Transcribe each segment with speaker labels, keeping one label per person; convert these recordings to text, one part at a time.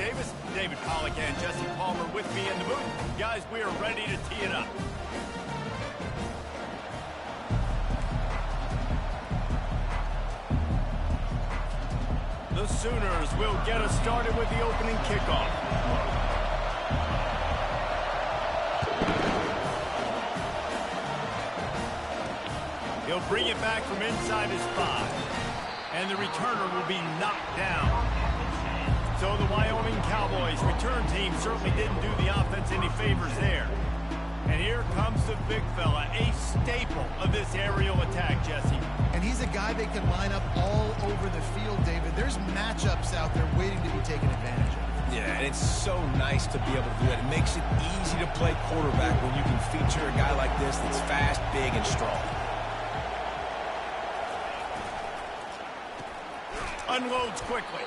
Speaker 1: Davis, David Pollack, and Jesse Palmer with me in the booth. Guys, we are ready to tee it up. The Sooners will get us started with the opening kickoff. He'll bring it back from inside his 5. And the returner will be knocked down. So the Wyoming Cowboys return team certainly didn't do the offense any favors there. And here comes the big fella, a staple of this aerial attack, Jesse.
Speaker 2: And he's a guy they can line up all over the field, David. There's matchups out there waiting to be taken advantage of.
Speaker 3: Yeah, and it's so nice to be able to do that. It makes it easy to play quarterback when you can feature a guy like this that's fast, big, and strong.
Speaker 1: Unloads quickly.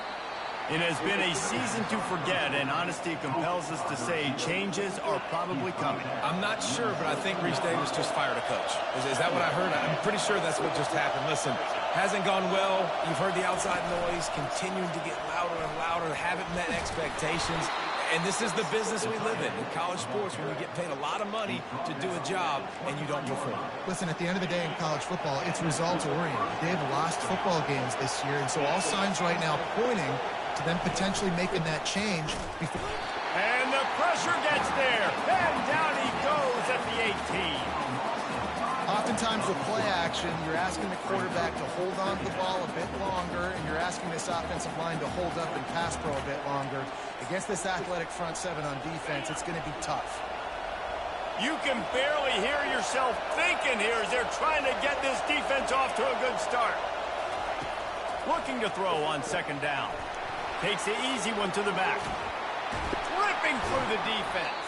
Speaker 1: It has been a season to forget, and honesty compels us to say changes are probably coming.
Speaker 3: I'm not sure, but I think Reese Davis just fired a coach. Is that what I heard? I'm pretty sure that's what just happened. Listen, hasn't gone well. You've heard the outside noise, continuing to get louder and louder, haven't met expectations. And this is the business we live in college sports, when you get paid a lot of money to do a job and you don't perform.
Speaker 2: Listen, at the end of the day in college football, it's results-oriented. They've lost football games this year, and so all signs right now pointing to them potentially making that change before.
Speaker 1: And the pressure gets there, and down he goes at the 18.
Speaker 2: Oftentimes with play action, you're asking the quarterback to hold on to the ball a bit longer, and you're asking this offensive line to hold up and pass pro a bit longer. Against this athletic front 7 on defense, it's going to be tough.
Speaker 1: You can barely hear yourself thinking here as they're trying to get this defense off to a good start. Looking to throw on second down. Takes the easy one to the back. Ripping through the defense.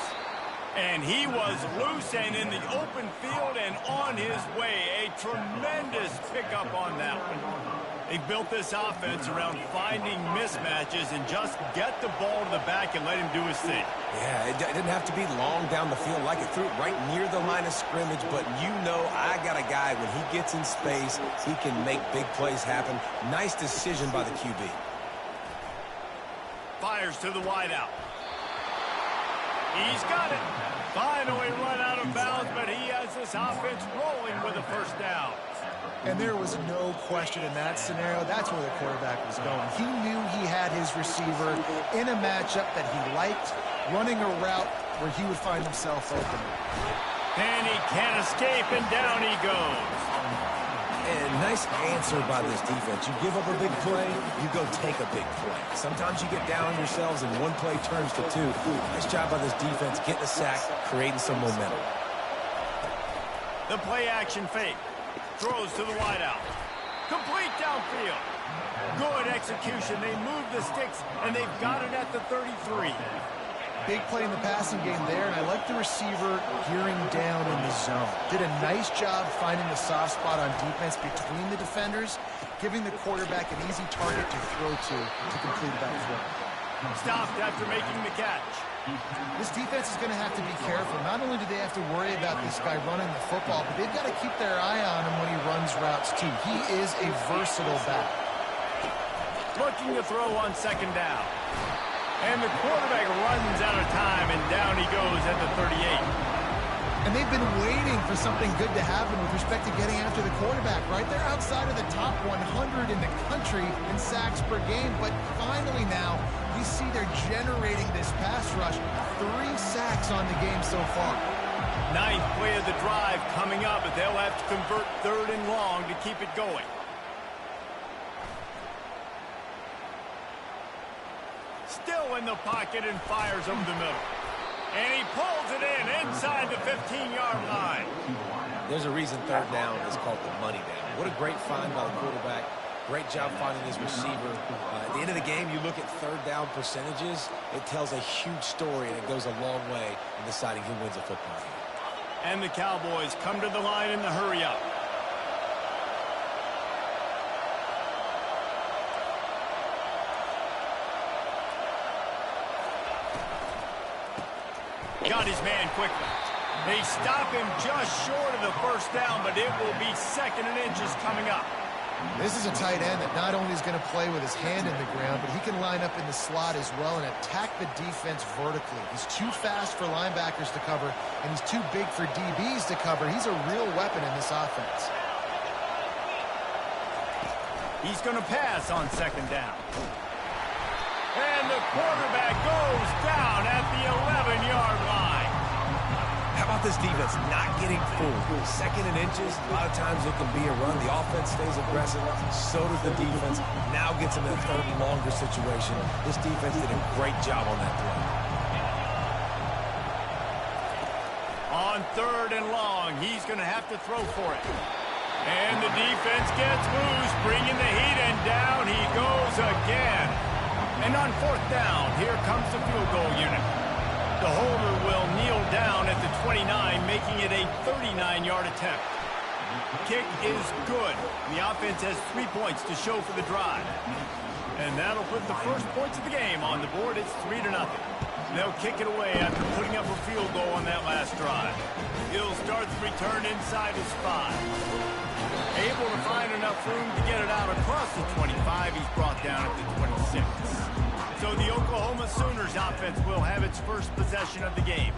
Speaker 1: And he was loose and in the open field and on his way. A tremendous pickup on that one. They built this offense around finding mismatches and just get the ball to the back and let him do his thing.
Speaker 3: Yeah, it didn't have to be long down the field like it threw it right near the line of scrimmage, but you know I got a guy, when he gets in space, he can make big plays happen. Nice decision by the QB.
Speaker 1: Fires to the wideout. He's got it. Finally run out of bounds, but he has this offense rolling with a first down.
Speaker 2: And there was no question in that scenario. That's where the quarterback was going. He knew he had his receiver in a matchup that he liked, running a route where he would find himself open.
Speaker 1: And he can't escape, and down he goes.
Speaker 3: And nice answer by this defense. You give up a big play, you go take a big play. Sometimes you get down on yourselves and one play turns to 2. Nice job by this defense getting a sack, creating some momentum.
Speaker 1: The play action fake. Throws to the wideout. Complete downfield. Good execution. They move the sticks, and they've got it at the 33.
Speaker 2: Big play in the passing game there, and I like the receiver gearing down in the zone. Did a nice job finding the soft spot on defense between the defenders, giving the quarterback an easy target to throw to complete that throw.
Speaker 1: Stopped after making the catch.
Speaker 2: This defense is going to have to be careful. Not only do they have to worry about this guy running the football, but they've got to keep their eye on him when he runs routes too. He is a versatile back.
Speaker 1: Looking to throw on second down. And the quarterback runs out of time, and down he goes at the 38.
Speaker 2: And they've been waiting for something good to happen with respect to getting after the quarterback, right? They're outside of the top 100 in the country in sacks per game, but finally now you see they're generating this pass rush. 3 sacks on the game so far.
Speaker 1: 9th play of the drive coming up, but they'll have to convert 3rd and long to keep it going. Still in the pocket and fires over the middle. And he pulls it in inside the 15-yard line.
Speaker 3: There's a reason 3rd down is called the money down. What a great find by the quarterback. Great job finding his receiver. At the end of the game, you look at 3rd down percentages. It tells a huge story, and it goes a long way in deciding who wins a football game.
Speaker 1: And the Cowboys come to the line in the hurry-up. Got his man quickly. They stop him just short of the first down, but it will be 2nd and inches coming up.
Speaker 2: This is a tight end that not only is going to play with his hand in the ground, but he can line up in the slot as well and attack the defense vertically. He's too fast for linebackers to cover, and he's too big for DBs to cover. He's a real weapon in this offense.
Speaker 1: He's going to pass on second down. And the quarterback goes down at the 11-yard line.
Speaker 3: How about this defense not getting fooled? Second and inches, a lot of times it can be a run. The offense stays aggressive, so does the defense. Now gets in that third and longer situation. This defense did a great job on that play.
Speaker 1: On third and long, he's going to have to throw for it. And the defense gets loose, bringing the heat, and down he goes again. And on fourth down, here comes the field goal unit. The holder will kneel down at the 29, making it a 39-yard attempt. Kick is good. The offense has 3 points to show for the drive. And that'll put the first points of the game on the board. It's 3-0. They'll kick it away after putting up a field goal on that last drive. He'll start the return inside his 5. Able to find enough room to get it out across the 25. He's brought down at the 26. So the Oklahoma Sooners offense will have its first possession of the game.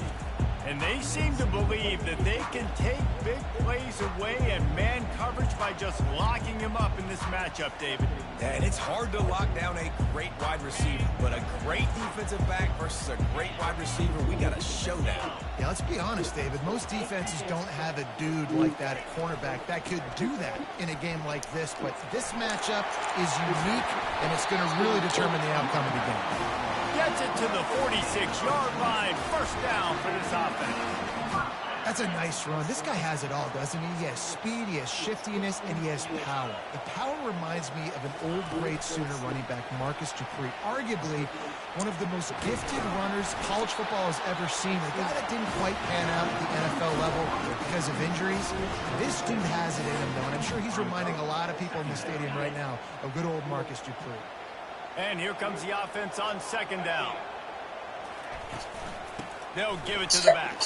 Speaker 1: And they seem to believe that they can take big plays away and man coverage by just locking him up in this matchup, David.
Speaker 3: Yeah, and it's hard to lock down a great wide receiver, but a great defensive back versus a great wide receiver, we got a showdown.
Speaker 2: Yeah, let's be honest, David. Most defenses don't have a dude like that at cornerback that could do that in a game like this, but this matchup is unique, and it's going to really determine the outcome of the game.
Speaker 1: Gets it to the 46-yard line. First down for this offense.
Speaker 2: That's a nice run. This guy has it all, doesn't he? He has speed, he has shiftiness, and he has power. The power reminds me of an old great Sooner running back, Marcus Dupree. Arguably one of the most gifted runners college football has ever seen. A guy that didn't quite pan out at the NFL level because of injuries. This dude has it in him, though, and I'm sure he's reminding a lot of people in the stadium right now of good old Marcus Dupree.
Speaker 1: And here comes the offense on second down. They'll give it to the back.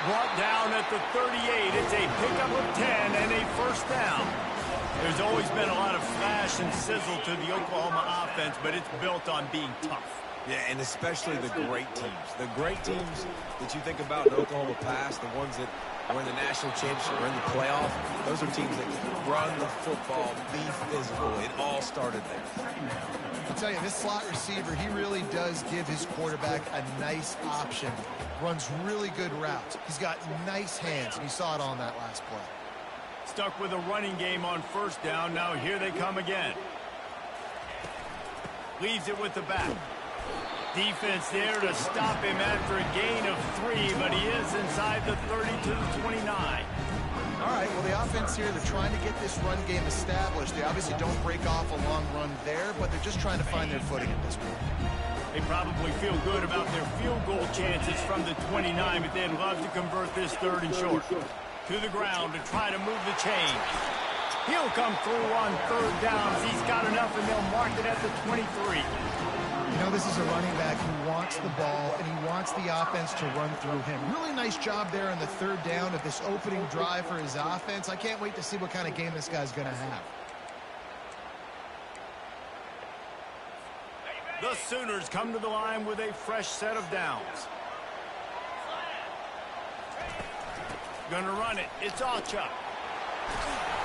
Speaker 1: Brought down at the 38. It's a pickup of 10 and a first down. There's always been a lot of flash and sizzle to the Oklahoma offense, but it's built on being tough.
Speaker 3: Yeah, and especially the great teams. The great teams that you think about in Oklahoma past, the ones that were in the national championship or in the playoff, those are teams that can run the football, be physical. It all started there.
Speaker 2: I'll tell you, this slot receiver, he really does give his quarterback a nice option. Runs really good routes. He's got nice hands, and you saw it on that last play.
Speaker 1: Stuck with a running game on first down. Now here they come again. Leaves it with the back. Defense there to stop him after a gain of 3, but he is inside the 30 to the 29.
Speaker 2: All right, well, the offense here, they're trying to get this run game established. They obviously don't break off a long run there, but they're just trying to find their footing at this point.
Speaker 1: They probably feel good about their field goal chances from the 29, but they'd love to convert this third and short. To the ground to try to move the chains. He'll come through on third downs. He's got enough, and they'll mark it at the 23.
Speaker 2: You know, this is a running back who wants the ball, and he wants the offense to run through him. Really nice job there on the third down of this opening drive for his offense. I can't wait to see what kind of game this guy's going to have.
Speaker 1: The Sooners come to the line with a fresh set of downs. Gonna run it. It's Ncaa.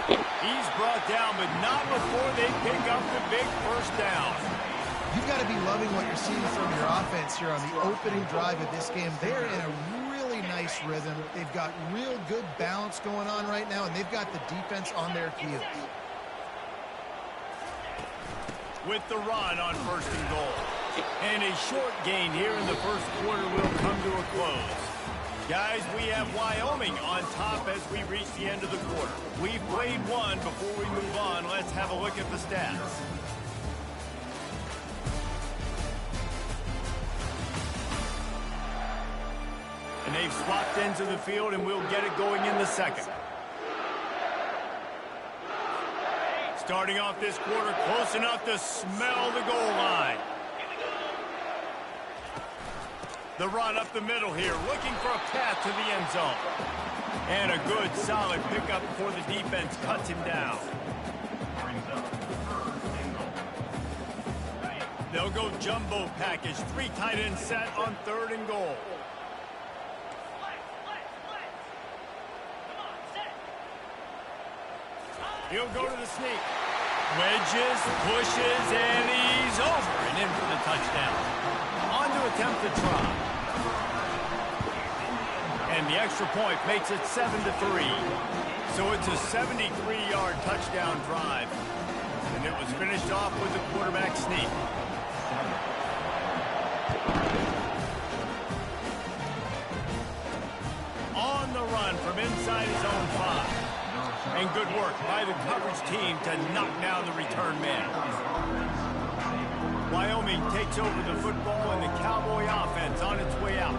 Speaker 1: He's brought down, but not before they pick up the big first down.
Speaker 2: You've got to be loving what you're seeing from your offense here on the opening drive of this game. They're in a really nice rhythm. They've got real good balance going on right now, and they've got the defense on their heels.
Speaker 1: With the run on first and goal. And a short gain here in the first quarter will come to a close. Guys, we have Wyoming on top as we reach the end of the quarter. We've played one. Before we move on, let's have a look at the stats. And they've swapped into the field, and we'll get it going in the second. Starting off this quarter, close enough to smell the goal line. The run up the middle here, looking for a path to the end zone. And a good, solid pickup before the defense cuts him down. They'll go jumbo package. 3 tight ends set on 3rd and goal. He'll go to the sneak. Wedges, pushes, and he's over and in for the touchdown. On to attempt the try. And the extra point makes it 7-3. So it's a 73-yard touchdown drive. And it was finished off with a quarterback sneak. On the run from inside his own 5. And good work by the coverage team to knock down the return man. Wyoming takes over the football and the Cowboy offense on its way out.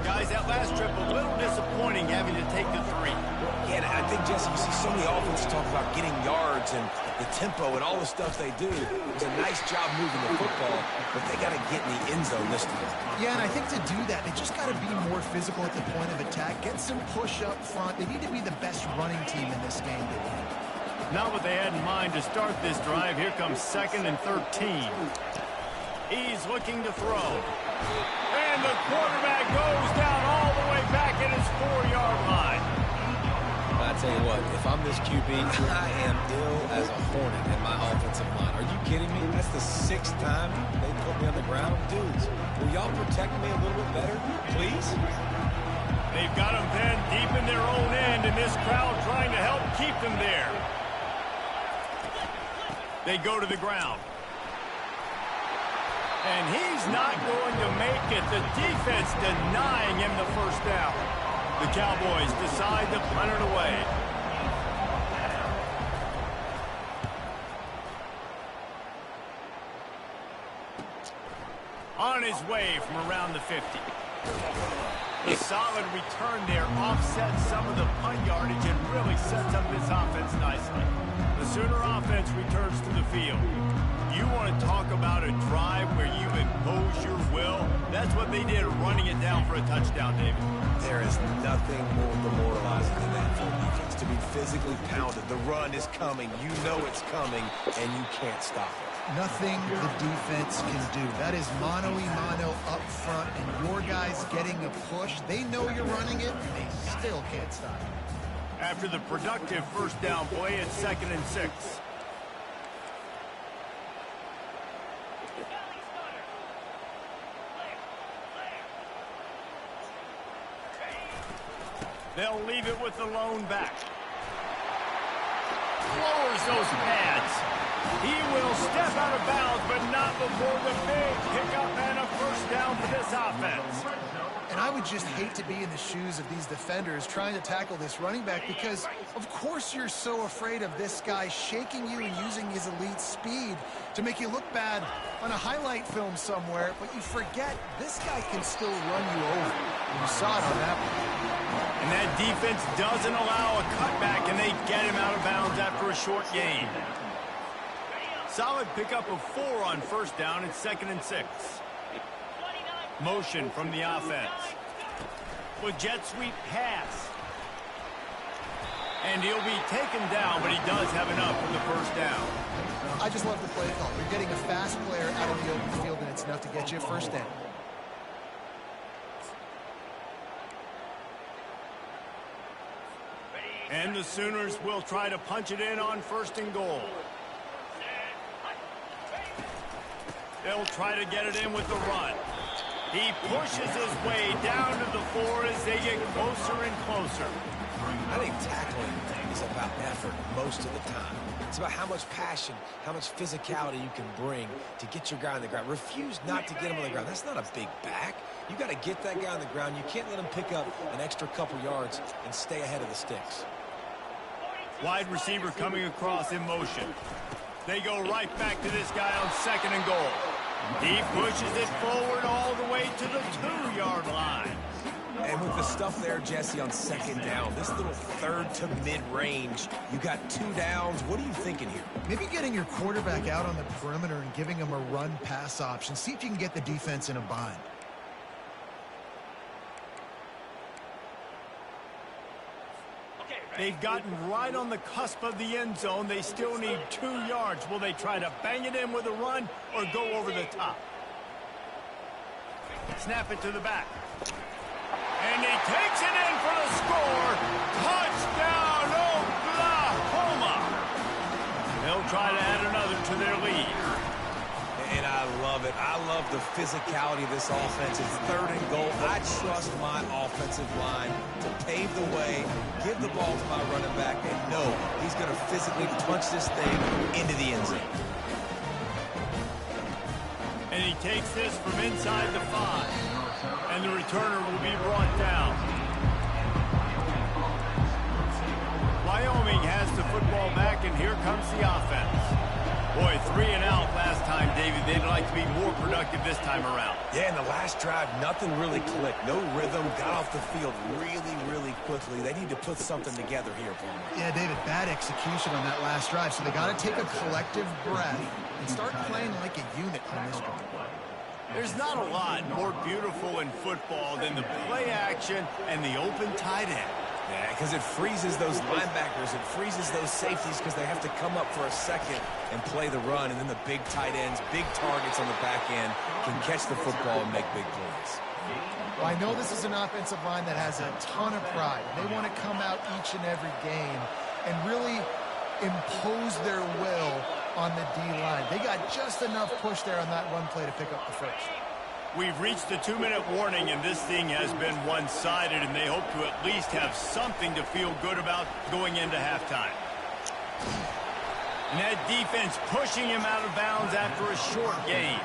Speaker 1: Guys, that last trip a little disappointing having to take the 3.
Speaker 3: Yeah, and I think, Jesse, you see so many offenses talk about getting yards and the tempo and all the stuff they do. It's a nice job moving the football, but they got to get in the end zone this time.
Speaker 2: Yeah, and I think to do that, they just got to be more physical at the point of attack. Get some push up front. They need to be the best running team in this game today.
Speaker 1: Not what they had in mind to start this drive. Here comes 2nd and 13. He's looking to throw. And the quarterback goes down all the way back at his 4-yard line.
Speaker 3: I tell you what, if I'm this QB, I am ill as a hornet in my offensive line. Are you kidding me? That's the 6th time they put me on the ground. Dudes, will y'all protect me a little bit better, please?
Speaker 1: They've got him pinned deep in their own end, and this crowd trying to help keep them there. They go to the ground. And he's not going to make it. The defense denying him the first down. The Cowboys decide to punt it away. On his way from around the 50. A solid return there offsets some of the punt yardage and really sets up this offense nicely. The Sooner offense returns to the field. You want to talk about a drive where you impose your will? That's what they did, running it down for a touchdown, David.
Speaker 3: There is nothing more demoralizing than that for defense. To be physically pounded. The run is coming. You know it's coming, and you can't stop it.
Speaker 2: Nothing the defense can do. That is mano-a-mano up front, and your guys getting a push. They know you're running it, and they still can't stop it.
Speaker 1: After the productive first down play, it's 2nd and 6. They'll leave it with the lone back. Lowers those pads. He will step out of bounds, but not before the big pickup and a first down for this offense.
Speaker 2: And I would just hate to be in the shoes of these defenders trying to tackle this running back because, of course, you're so afraid of this guy shaking you and using his elite speed to make you look bad on a highlight film somewhere, but you forget this guy can still run you over. You saw it on that one.
Speaker 1: And that defense doesn't allow a cutback, and they get him out of bounds after a short gain. Solid pickup of 4 on first down. It's 2nd and 6. Motion from the offense. With jet sweep pass. And he'll be taken down, but he does have enough for the first down.
Speaker 2: I just love the play call. You're getting a fast player out of the open field, and it's enough to get you a first down.
Speaker 1: And the Sooners will try to punch it in on 1st and goal. They'll try to get it in with the run. He pushes his way down to the 4 as they get closer and closer.
Speaker 3: I think tackling is about effort most of the time. It's about how much passion, how much physicality you can bring to get your guy on the ground. Refuse not to get him on the ground. That's not a big back. You got to get that guy on the ground. You can't let him pick up an extra couple yards and stay ahead of the sticks.
Speaker 1: Wide receiver coming across in motion. They go right back to this guy on 2nd and goal. He pushes it forward all the way to the 2-yard line.
Speaker 3: And with the stuff there, Jesse, on 2nd down, this little 3rd to mid-range, you got 2 downs. What are you thinking here?
Speaker 2: Maybe getting your quarterback out on the perimeter and giving him a run-pass option. See if you can get the defense in a bind.
Speaker 1: They've gotten right on the cusp of the end zone. They still need 2 yards. Will they try to bang it in with a run or go over the top? Snap it to the back. And he takes it in for the score. Touchdown, Oklahoma. They'll try to add another to their lead.
Speaker 3: And I love it. I love the physicality of this offense. It's 3rd and goal. I trust my offensive line to pave the way, give the ball to my running back, and know he's going to physically punch this thing into the end zone.
Speaker 1: And he takes this from inside the 5. And the returner will be brought down. Wyoming has the football back, and here comes the offense. Boy, 3 and out last time, David. They'd like to be more productive this time around.
Speaker 3: Yeah, in the last drive, nothing really clicked. No rhythm, got off the field really, really quickly. They need to put something together here, Palmer.
Speaker 2: Yeah, David, bad execution on that last drive. So they got to take a collective breath and start playing like a unit on this one.
Speaker 1: There's not a lot more beautiful in football than the play action and the open tight end.
Speaker 3: Yeah, because it freezes those linebackers. It freezes those safeties because they have to come up for a second and play the run. And then the big tight ends, big targets on the back end can catch the football and make big plays.
Speaker 2: Well, I know this is an offensive line that has a ton of pride. They want to come out each and every game and really impose their will on the D-line. They got just enough push there on that run play to pick up the first.
Speaker 1: We've reached the 2-minute warning, and this thing has been one-sided, and they hope to at least have something to feel good about going into halftime. And that defense pushing him out of bounds after a short gain.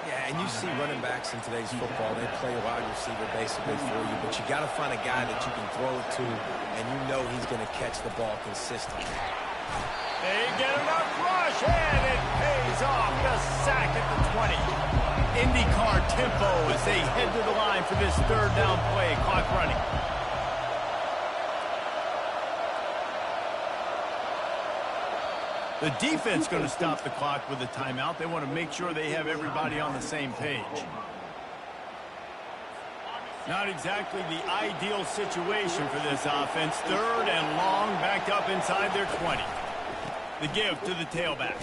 Speaker 3: Yeah, and you see running backs in today's football, they play wide receiver basically for you, but you got to find a guy that you can throw it to, and you know he's going to catch the ball consistently.
Speaker 1: They get enough rush, and it pays off. The sack at the 20. IndyCar tempo as they head to the line for this 3rd down play. Clock running. The defense going to stop the clock with a timeout. They want to make sure they have everybody on the same page. Not exactly the ideal situation for this offense. 3rd and long, backed up inside their 20. The give to the tailback.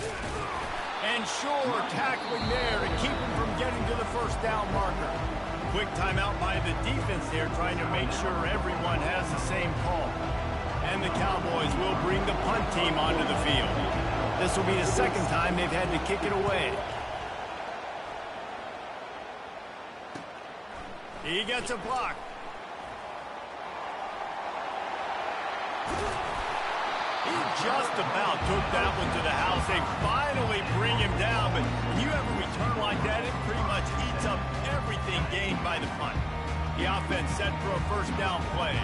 Speaker 1: And sure, tackling there to keep him from getting to the 1st down marker. Quick timeout by the defense there, trying to make sure everyone has the same call. And the Cowboys will bring the punt team onto the field. This will be the 2nd time they've had to kick it away. He gets a block. He just about took that one to the house. They finally bring him down, but when you have a return like that, it pretty much eats up everything gained by the punt. The offense set for a 1st down play.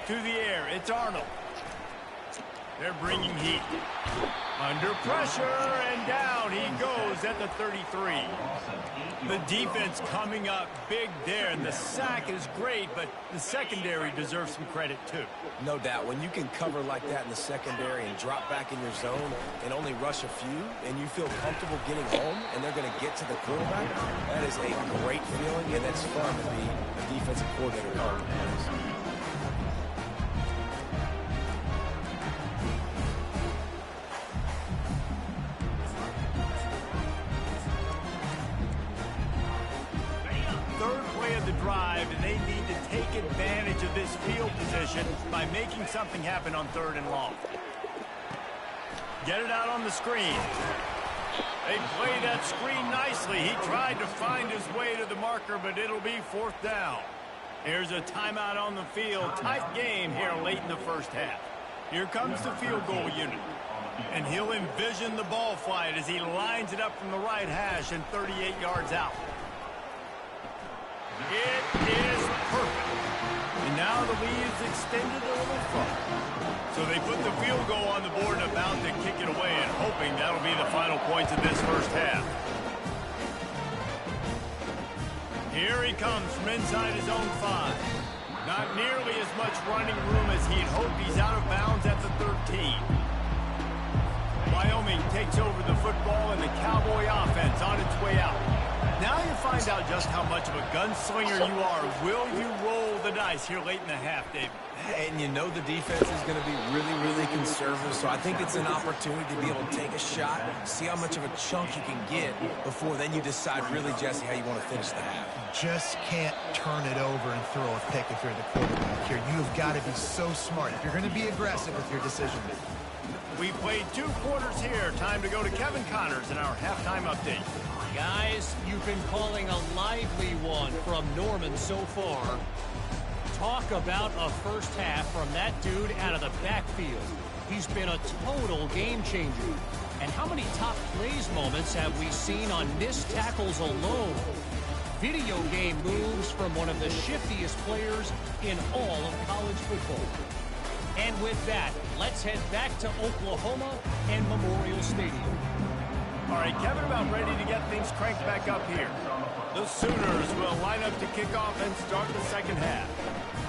Speaker 1: To the air, it's Arnold. They're bringing heat. Under pressure, and down he goes at the 33. The defense coming up big there, and the sack is great, but the secondary deserves some credit too.
Speaker 3: No doubt. When you can cover like that in the secondary and drop back in your zone and only rush a few, and you feel comfortable getting home, and they're going to get to the quarterback, that is a great feeling, and that's fun to be a defensive coordinator calling the plays.
Speaker 1: And they need to take advantage of this field position by making something happen on 3rd and long. Get it out on the screen. They play that screen nicely. He tried to find his way to the marker, but it'll be 4th down. Here's a timeout on the field. Tight game here late in the 1st half. Here comes the field goal unit. And he'll envision the ball flight as he lines it up from the right hash and 38 yards out. It is perfect. And now the lead is extended a little further. So they put the field goal on the board and about to kick it away, and hoping that'll be the final points of this 1st half. Here he comes from inside his own 5. Not nearly as much running room as he'd hoped. He's out of bounds at the 13. Wyoming takes over the football and the Cowboy offense on its way out. Now you find out just how much of a gunslinger you are. Will you roll the dice here late in the half, David?
Speaker 3: And you know the defense is going to be really, really conservative, so I think it's an opportunity to be able to take a shot, see how much of a chunk you can get before then you decide really, Jesse, how you want to finish the half.
Speaker 2: You just can't turn it over and throw a pick if you're the quarterback here. You've got to be so smart if you're going to be aggressive with your decision.
Speaker 1: We played 2 quarters here. Time to go to Kevin Connors in our halftime update.
Speaker 4: Guys, you've been calling a lively one from Norman so far. Talk about a first half from that dude out of the backfield. He's been a total game changer. And how many top plays moments have we seen on missed tackles alone? Video game moves from one of the shiftiest players in all of college football. And with that, let's head back to Oklahoma and Memorial Stadium.
Speaker 1: All right, Kevin, about ready to get things cranked back up here. The Sooners will line up to kick off and start the second half.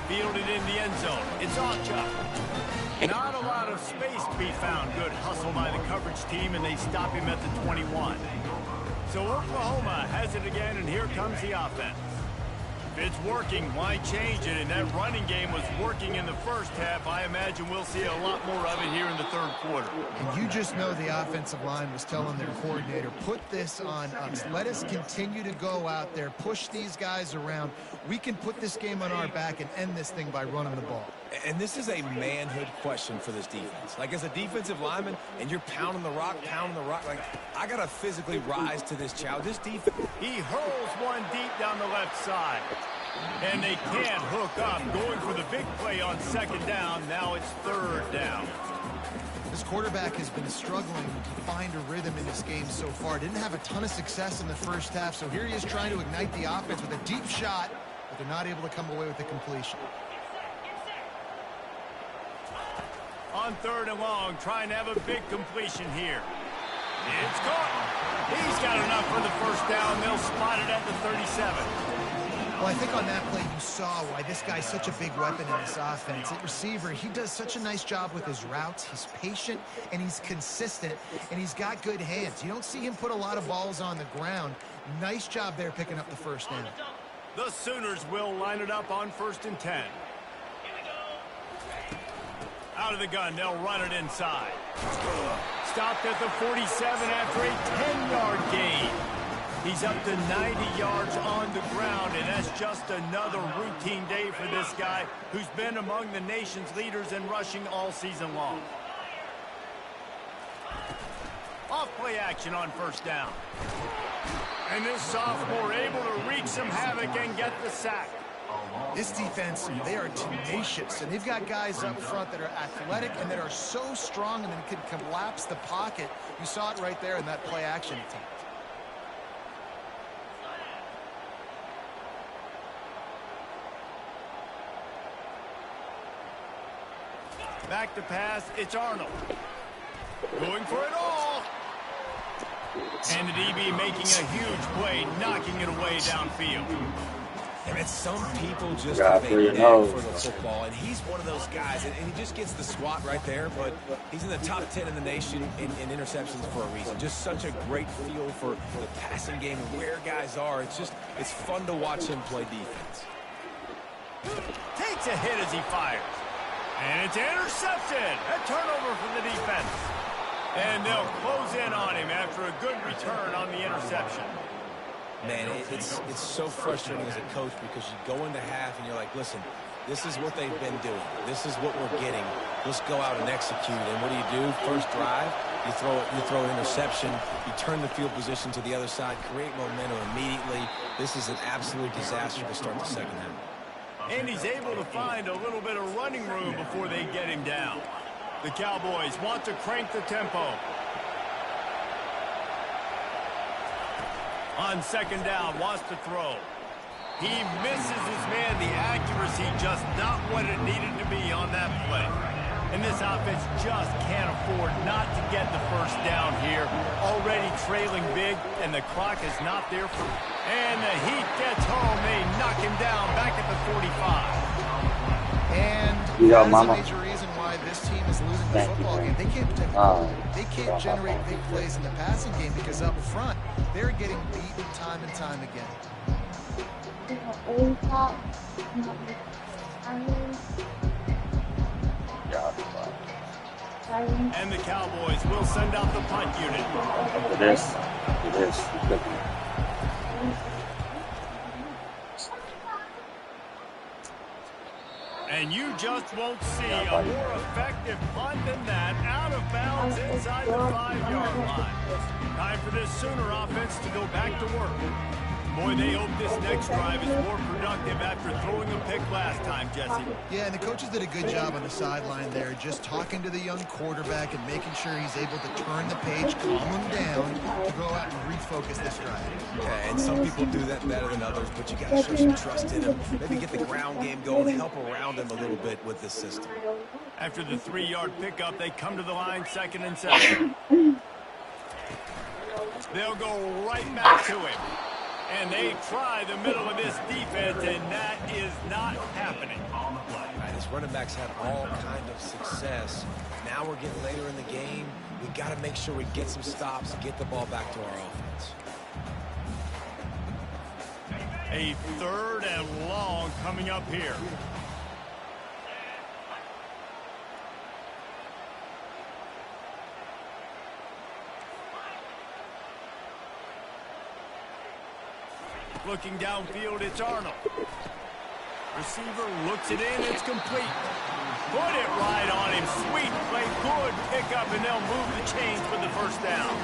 Speaker 1: Fielded in the end zone. It's Ncaa. Not a lot of space to be found. Good hustle by the coverage team, and they stop him at the 21. So Oklahoma has it again, and here comes the offense. If it's working, why change it? And that running game was working in the first half. I imagine we'll see a lot more of it here in the third quarter.
Speaker 2: And you just know the offensive line was telling their coordinator, put this on us. Let us continue to go out there, push these guys around. We can put this game on our back and end this thing by running the ball.
Speaker 3: And this is a manhood question for this defense. Like, as a defensive lineman, and you're pounding the rock, like, I got to physically rise to this challenge. This defense.
Speaker 1: He hurls one deep down the left side. And they can't hook up. Going for the big play on second down. Now it's third down.
Speaker 2: This quarterback has been struggling to find a rhythm in this game so far. Didn't have a ton of success in the first half, so here he is trying to ignite the offense with a deep shot, but they're not able to come away with the completion.
Speaker 1: On third and long, trying to have a big completion here. It's caught. He's got enough for the first down. They'll spot it at the 37.
Speaker 2: Well, I think on that play you saw why this guy's such a big weapon in this offense. At receiver, he does such a nice job with his routes. He's patient, and he's consistent, and he's got good hands. You don't see him put a lot of balls on the ground. Nice job there picking up the first down.
Speaker 1: The Sooners will line it up on 1st and 10. Out of the gun, they'll run it inside. Stopped at the 47 after a 10-yard gain. He's up to 90 yards on the ground, and that's just another routine day for this guy who's been among the nation's leaders in rushing all season long. Off play action on first down. And this sophomore able to wreak some havoc and get the sack.
Speaker 2: This defense, they are tenacious, and they've got guys up front that are athletic and that are so strong and then can collapse the pocket. You saw it right there in that play action attempt.
Speaker 1: Back to pass, it's Arnold. Going for it all. And the DB making a huge play, knocking it away downfield.
Speaker 3: And some people just have a knack for the football, and he's one of those guys, and he just gets the swat right there, but he's in the top 10 in the nation in interceptions for a reason. Just such a great feel for the passing game and where guys are. It's fun to watch him play defense.
Speaker 1: Takes a hit as he fires. And it's intercepted. A turnover for the defense. And they'll close in on him after a good return on the interception.
Speaker 3: Man, it's so frustrating as a coach because you go into half and you're like, listen, this is what they've been doing. This is what we're getting. Let's go out and execute. And what do? First drive, you throw an interception, you turn the field position to the other side, create momentum immediately. This is an absolute disaster to start the second half.
Speaker 1: And he's able to find a little bit of running room before they get him down. The Cowboys want to crank the tempo. On second down, wants to throw. He misses his man. The accuracy just not what it needed to be on that play. And this offense just can't afford not to get the first down here. Already trailing big, and the clock is not there for him. And the Heat gets home. They knock him down back at the 45.
Speaker 2: And that's a major reason why this team is losing the football game. They can't protect the ball. They can't generate big plays in the passing game because up front, they're getting beaten time and time again.
Speaker 1: And the Cowboys will send out the punt unit.
Speaker 5: It is.
Speaker 1: And you just won't see a more effective punt than that, out of bounds inside the 5-yard line. Time for this Sooner offense to go back to work. Boy, they hope this next drive is more productive after throwing a pick last time, Jesse.
Speaker 2: Yeah, and the coaches did a good job on the sideline there, just talking to the young quarterback and making sure he's able to turn the page, calm him down, to go out and refocus this drive.
Speaker 3: Yeah, and some people do that better than others, but you got to show some trust in him. Maybe get the ground game going, help around him a little bit with this system.
Speaker 1: After the 3-yard pickup, they come to the line 2nd and 7. They'll go right back to him. And they try the middle of this defense, and that is not happening.
Speaker 3: Right, his running backs had all kind of success. Now we're getting later in the game. We got to make sure we get some stops and get the ball back to our offense.
Speaker 1: A 3rd and long coming up here. Looking downfield, it's Arnold. Receiver looks it in, it's complete. Put it right on him. Sweet play, good pickup, and they'll move the chains for the first down.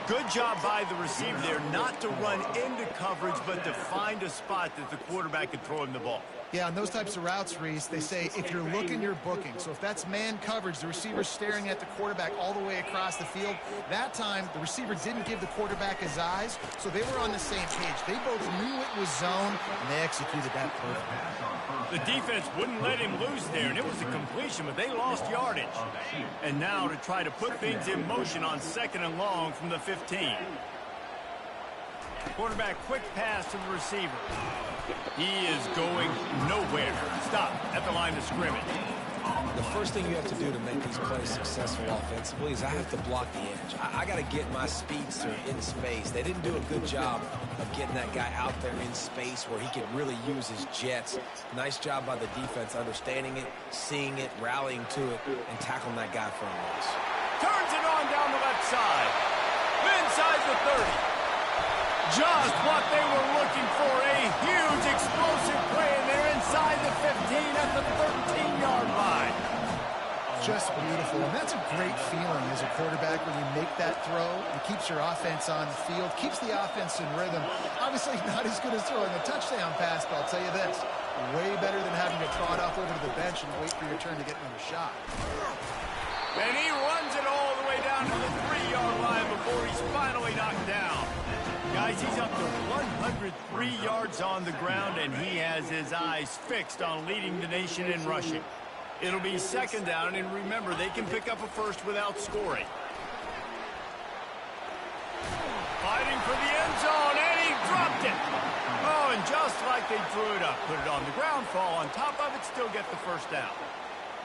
Speaker 1: Good job by the receiver there, not to run into coverage, but to find a spot that the quarterback can throw him the ball.
Speaker 2: Yeah, on those types of routes, Reese, they say if you're looking, you're booking. So if that's man coverage, the receiver's staring at the quarterback all the way across the field. That time, the receiver didn't give the quarterback his eyes, so they were on the same page. They both knew it was zone, and they executed that perfectly.
Speaker 1: The defense wouldn't let him loose there, and it was a completion, but they lost yardage. And now to try to put things in motion on 2nd and long from the 15. Quarterback, quick pass to the receiver. He is going nowhere. Stop at the line of scrimmage.
Speaker 3: The first thing you have to do to make these plays successful offensively is I have to block the edge. I got to get my speedster in space. They didn't do a good job of getting that guy out there in space where he could really use his jets. Nice job by the defense understanding it, seeing it, rallying to it, and tackling that guy for a loss.
Speaker 1: Turns it on down the left side. Inside the 30. Just what they were looking for, a huge explosive play, and they're inside the 15 at the 13-yard line.
Speaker 2: Just beautiful, and that's a great feeling as a quarterback when you make that throw. It keeps your offense on the field, keeps the offense in rhythm. Obviously not as good as throwing a touchdown pass, but I'll tell you this, way better than having to trot off over to the bench and wait for your turn to get another shot.
Speaker 1: And he runs it all the way down to the 3-yard line before he's finally knocked down. Guys, he's up to 103 yards on the ground, and he has his eyes fixed on leading the nation in rushing. It'll be 2nd down, and remember, they can pick up a first without scoring. Fighting for the end zone, and he dropped it. Oh, and just like they drew it up, put it on the ground, fall on top of it, still get the first down.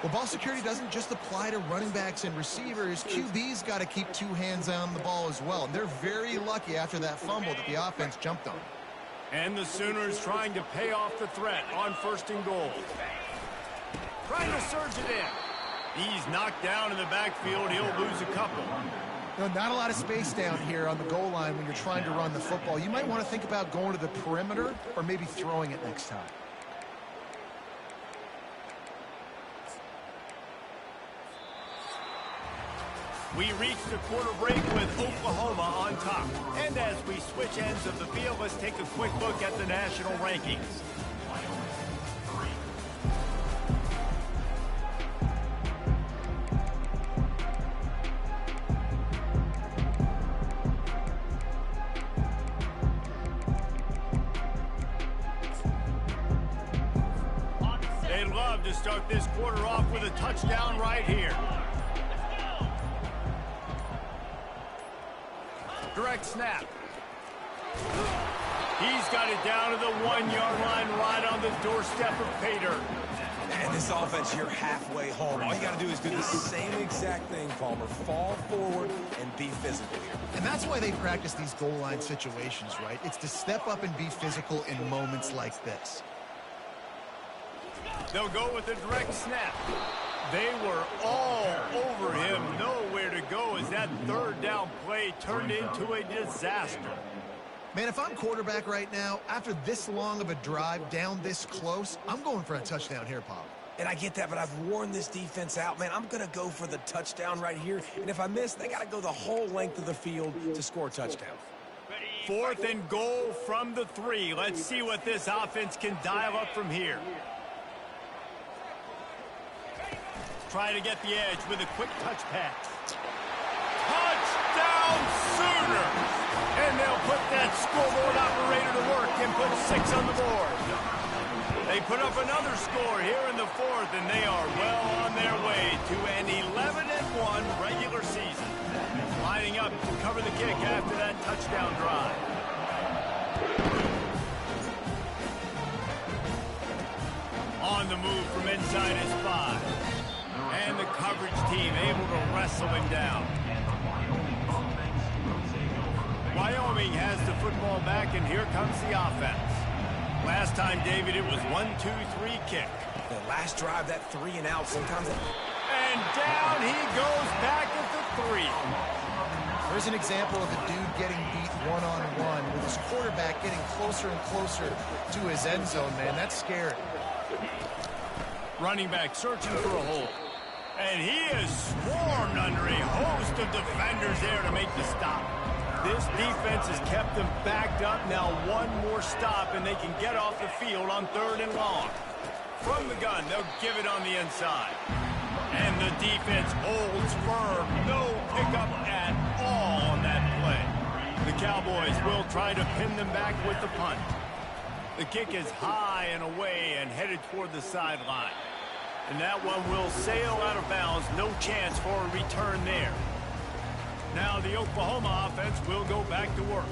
Speaker 2: Well, ball security doesn't just apply to running backs and receivers. QB's got to keep 2 hands on the ball as well. And they're very lucky after that fumble that the offense jumped on.
Speaker 1: And the Sooners trying to pay off the threat on 1st and goal. Trying to surge it in. He's knocked down in the backfield. He'll lose a couple.
Speaker 2: You know, not a lot of space down here on the goal line when you're trying to run the football. You might want to think about going to the perimeter or maybe throwing it next time.
Speaker 1: We reached the quarter break with Oklahoma on top. And as we switch ends of the field, let's take a quick look at the national rankings. They'd love to start this quarter off with a touchdown right here. Direct snap. He's got it down to the 1-yard line, right on the doorstep of pay dirt.
Speaker 3: And this offense, you're halfway home. All you got to do is do the same exact thing, Palmer. Fall forward and be physical here.
Speaker 2: And that's why they practice these goal line situations, right? It's to step up and be physical in moments like this.
Speaker 1: They'll go with a direct snap. They were all over him. Nowhere to go as that third down play turned into a disaster.
Speaker 2: Man, if I'm quarterback right now, after this long of a drive down this close, I'm going for a touchdown here, Pop.
Speaker 3: And I get that, but I've worn this defense out, man. I'm going to go for the touchdown right here. And if I miss, they got to go the whole length of the field to score a touchdown.
Speaker 1: 4th and goal from the 3. Let's see what this offense can dial up from here. Try to get the edge with a quick touch pass. Touchdown Sooners! And they'll put that scoreboard operator to work and put 6 on the board. They put up another score here in the 4th, and they are well on their way to an 11-1 regular season. Lining up to cover the kick after that touchdown drive. On the move from inside his 5. And the coverage team able to wrestle him down. Wyoming has the football back, and here comes the offense. Last time, David, it was 1-2-3 kick.
Speaker 3: The last drive, that 3 and out, sometimes.
Speaker 1: And down he goes back at the 3.
Speaker 2: There's an example of a dude getting beat one-on-one with his quarterback getting closer and closer to his end zone, man. That's scary.
Speaker 1: Running back searching for a hole. And he is swarmed under a host of defenders there to make the stop. This defense has kept them backed up. Now one more stop, and they can get off the field on 3rd and long. From the gun, they'll give it on the inside. And the defense holds firm. No pickup at all on that play. The Cowboys will try to pin them back with the punt. The kick is high and away and headed toward the sideline. And that one will sail out of bounds. No chance for a return there. Now the Oklahoma offense will go back to work.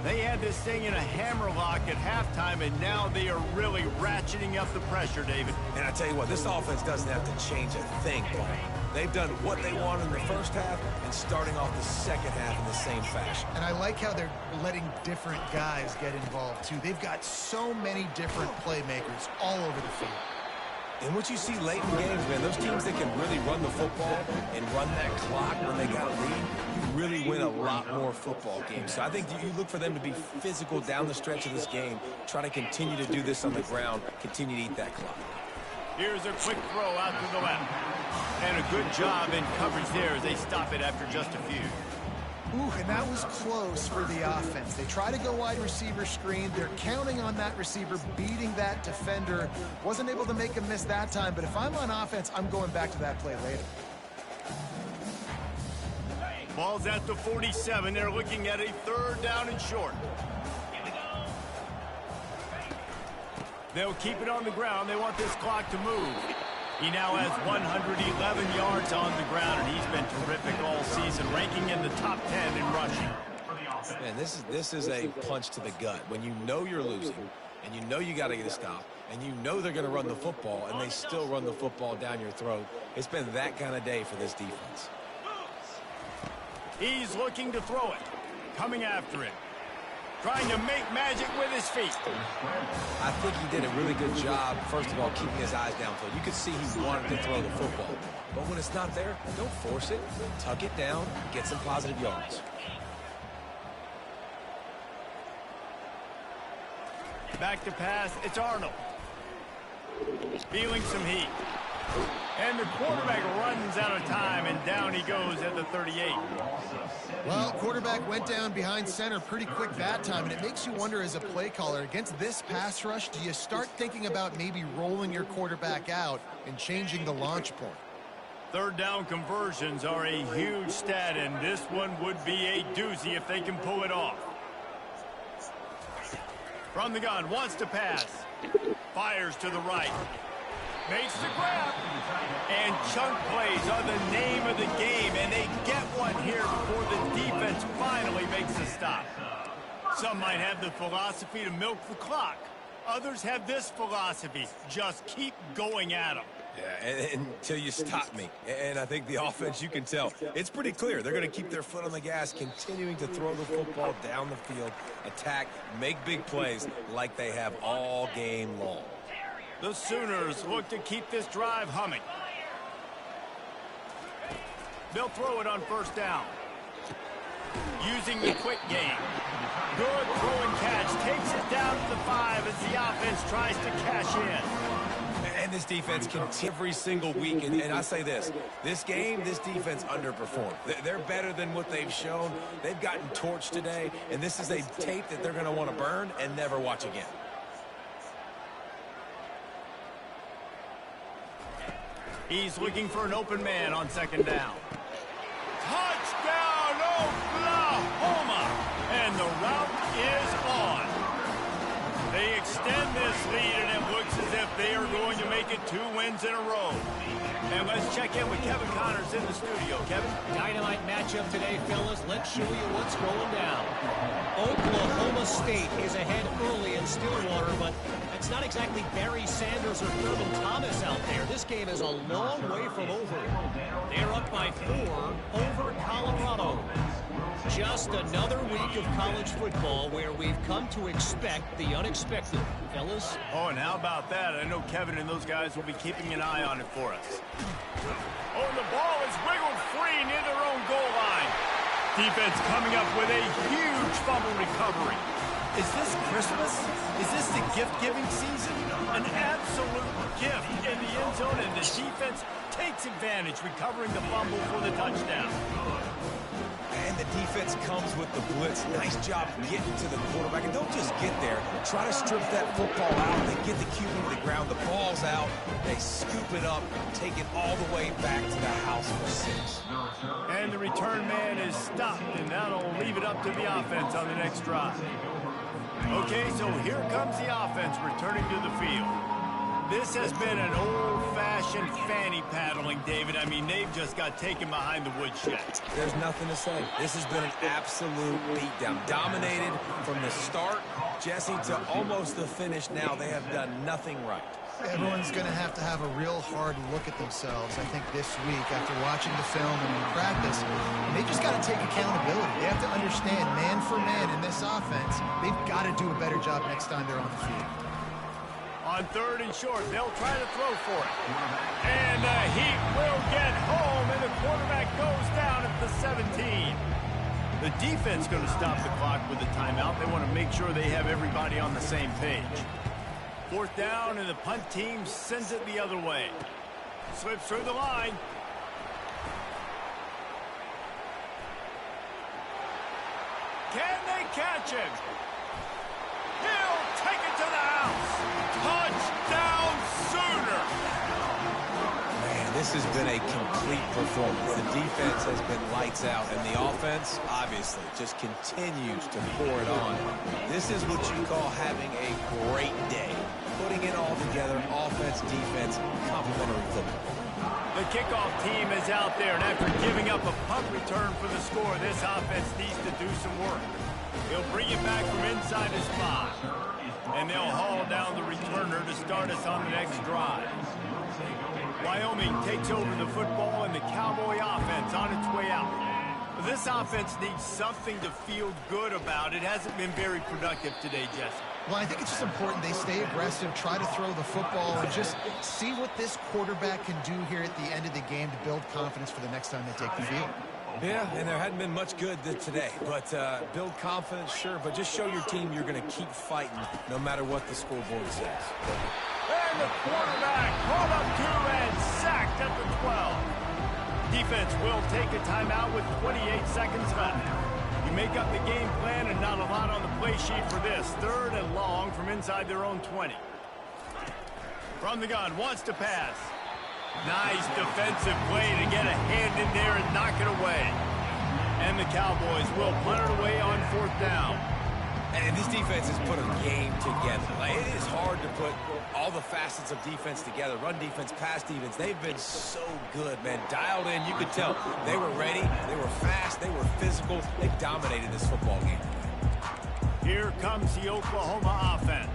Speaker 1: They had this thing in a hammerlock at halftime, and now they are really ratcheting up the pressure, David.
Speaker 3: And I tell you what, this offense doesn't have to change a thing, Paul. They've done what they wanted in the first half and starting off the second half in the same fashion.
Speaker 2: And I like how they're letting different guys get involved, too. They've got so many different playmakers all over the field.
Speaker 3: And what you see late in games, man, those teams that can really run the football and run that clock when they got a lead, you really win a lot more football games. So I think you look for them to be physical down the stretch of this game, try to continue to do this on the ground, continue to eat that clock.
Speaker 1: Here's a quick throw out to the left. And a good job in coverage there as they stop it after just a few.
Speaker 2: Ooh, and that was close for the offense. They try to go wide receiver screen. They're counting on that receiver beating that defender. Wasn't able to make him miss that time, but if I'm on offense, I'm going back to that play later.
Speaker 1: Ball's at the 47. They're looking at a 3rd down and short. They'll keep it on the ground. They want this clock to move. He now has 111 yards on the ground, and he's been terrific all season, ranking in the top 10 in rushing.
Speaker 3: Man, this is a punch to the gut. When you know you're losing, and you know you got to get a stop, and you know they're going to run the football, and they still run the football down your throat. It's been that kind of day for this defense.
Speaker 1: He's looking to throw it. Coming after it. Trying to make magic with his feet.
Speaker 3: I think he did a really good job, first of all, keeping his eyes downfield. You could see he wanted to throw the football. But when it's not there, don't force it. Tuck it down, get some positive yards.
Speaker 1: Back to pass, it's Arnold. Feeling some heat. And the quarterback runs out of time, and down he goes at the 38.
Speaker 2: Well, quarterback went down behind center pretty quick that time, and it makes you wonder as a play caller, against this pass rush, do you start thinking about maybe rolling your quarterback out and changing the launch point?
Speaker 1: 3rd down conversions are a huge stat, and this one would be a doozy if they can pull it off. From the gun, wants to pass. Fires to the right. Makes the grab. And chunk plays are the name of the game, and they get one here before the defense finally makes a stop. Some might have the philosophy to milk the clock. Others have this philosophy. Just keep going at them.
Speaker 3: Yeah, until you stop me. And I think the offense, you can tell, it's pretty clear. They're going to keep their foot on the gas, continuing to throw the football down the field, attack, make big plays like they have all game long.
Speaker 1: The Sooners look to keep this drive humming. They'll throw it on first down. Using the quick game. Good throw and catch. Takes it down to the 5 as the offense tries to cash in.
Speaker 3: And this defense can every single week. And I say this game, this defense underperformed. They're better than what they've shown. They've gotten torched today. And this is a tape that they're going to want to burn and never watch again.
Speaker 1: He's looking for an open man on second down. Touchdown, Oklahoma! And the route is on. They extend this lead, and it looks as if they are going to make it 2 wins in a row. And let's check in with Kevin Connors in the studio. Kevin?
Speaker 4: Dynamite matchup today, fellas. Let's show you what's going down. Oklahoma State is ahead early in Stillwater, but it's not exactly Barry Sanders or Thurman Thomas out there. This game is a long way from over. They're up by 4 over Colorado. Just another week of college football where we've come to expect the unexpected. Fellas?
Speaker 1: Oh, and how about that? I know Kevin and those guys will be keeping an eye on it for us. Oh, and the ball is wiggled free near their own goal line. Defense coming up with a huge fumble recovery. Is this Christmas? Is this the gift-giving season? An absolute gift in the end zone, and the defense takes advantage, recovering the fumble for the touchdown.
Speaker 3: And the defense comes with the blitz. Nice job getting to the quarterback. And don't just get there. Try to strip that football out. They get the QB to the ground. The ball's out. They scoop it up, take it all the way back to the house for 6.
Speaker 1: And the return man is stopped, and that'll leave it up to the offense on the next drive. Okay, so here comes the offense returning to the field. This has been an old-fashioned fanny paddling, David. I mean, they've just got taken behind the woodshed.
Speaker 3: There's nothing to say. This has been an absolute beatdown. Dominated from the start, Jesse, to almost the finish now. They have done nothing right.
Speaker 2: Everyone's going to have a real hard look at themselves, I think, this week after watching the film and in practice. And they just got to take accountability. They have to understand, man for man in this offense, they've got to do a better job next time they're on the field.
Speaker 1: On 3rd and short, they'll try to throw for it. And the Heat will get home, and the quarterback goes down at the 17. The defense going to stop the clock with a timeout. They want to make sure they have everybody on the same page. 4th down, and the punt team sends it the other way. Slips through the line. Can they catch him? He'll take it to the house. Touchdown, Sooner!
Speaker 3: Man, this has been a complete performance. The defense has been lights out, and the offense, obviously, just continues to pour it on. This is what you call having a great day. Putting it all together, offense, defense, complementary football.
Speaker 1: The kickoff team is out there, and after giving up a punt return for the score, this offense needs to do some work. He'll bring it back from inside his 5. And they'll haul down the returner to start us on the next drive. Wyoming takes over the football, and the Cowboy offense on its way out. This offense needs something to feel good about. It hasn't been very productive today, Jesse.
Speaker 2: Well, I think it's just important they stay aggressive, try to throw the football, and just see what this quarterback can do here at the end of the game to build confidence for the next time they take the field.
Speaker 3: Yeah, and there hadn't been much good today. But build confidence, sure, but just show your team you're going to keep fighting no matter what the scoreboard says.
Speaker 1: And the quarterback caught up to and sacked at the 12. Defense will take a timeout with 28 seconds left. You make up the game plan and not a lot on the play sheet for this. 3rd and long from inside their own 20. From the gun, wants to pass. Nice defensive play to get a hand in there and knock it away. And the Cowboys will punt it away on 4th down.
Speaker 3: And this defense has put a game together. Like, it is hard to put all the facets of defense together. Run defense, pass defense. They've been so good, man. Dialed in. You could tell they were ready. They were fast. They were physical. They dominated this football game.
Speaker 1: Here comes the Oklahoma offense.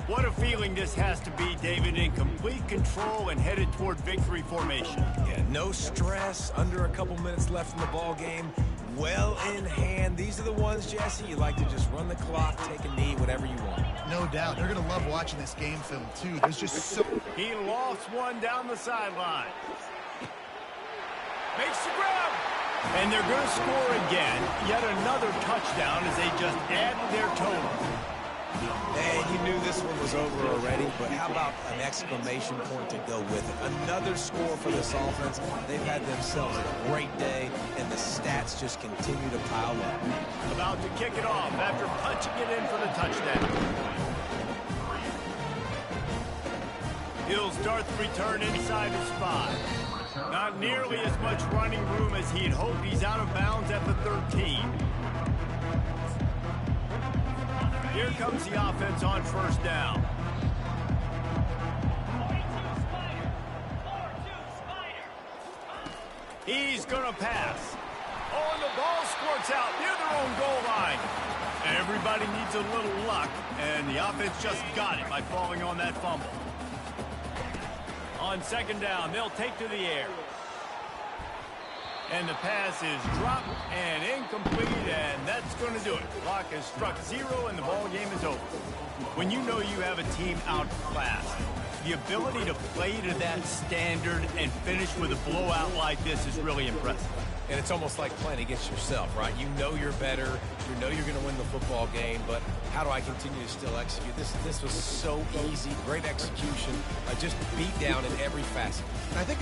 Speaker 1: What a feeling this has to be, David, in complete control and headed toward victory formation.
Speaker 3: Yeah, no stress, under a couple minutes left in the ball game, well in hand. These are the ones, Jesse, you like to just run the clock, take a knee, whatever you want.
Speaker 2: No doubt. They're going to love watching this game film, too. There's just so...
Speaker 1: He lofts one down the sideline. Makes the grab. And they're going to score again. Yet another touchdown as they just add to their total.
Speaker 3: And you knew this one was over already, but how about an exclamation point to go with it? Another score for this offense. They've had themselves a great day, and the stats just continue to pile up.
Speaker 1: About to kick it off after punching it in for the touchdown. He'll start the return inside his 5. Not nearly as much running room as he'd hoped. He's out of bounds at the 13. Here comes the offense on first down. He's going to pass. Oh, and the ball squirts out near their own goal line. Everybody needs a little luck, and the offense just got it by falling on that fumble. On second down, they'll take to the air. And the pass is dropped and incomplete, and that's going to do it. Clock has struck 0, and the ball game is over. When you know you have a team outclassed, the ability to play to that standard and finish with a blowout like this is really impressive.
Speaker 3: And it's almost like playing against yourself, right? You know you're better. You know you're going to win the football game, but how do I continue to still execute? This was so easy. Great execution. Just beat down in every facet.
Speaker 2: I think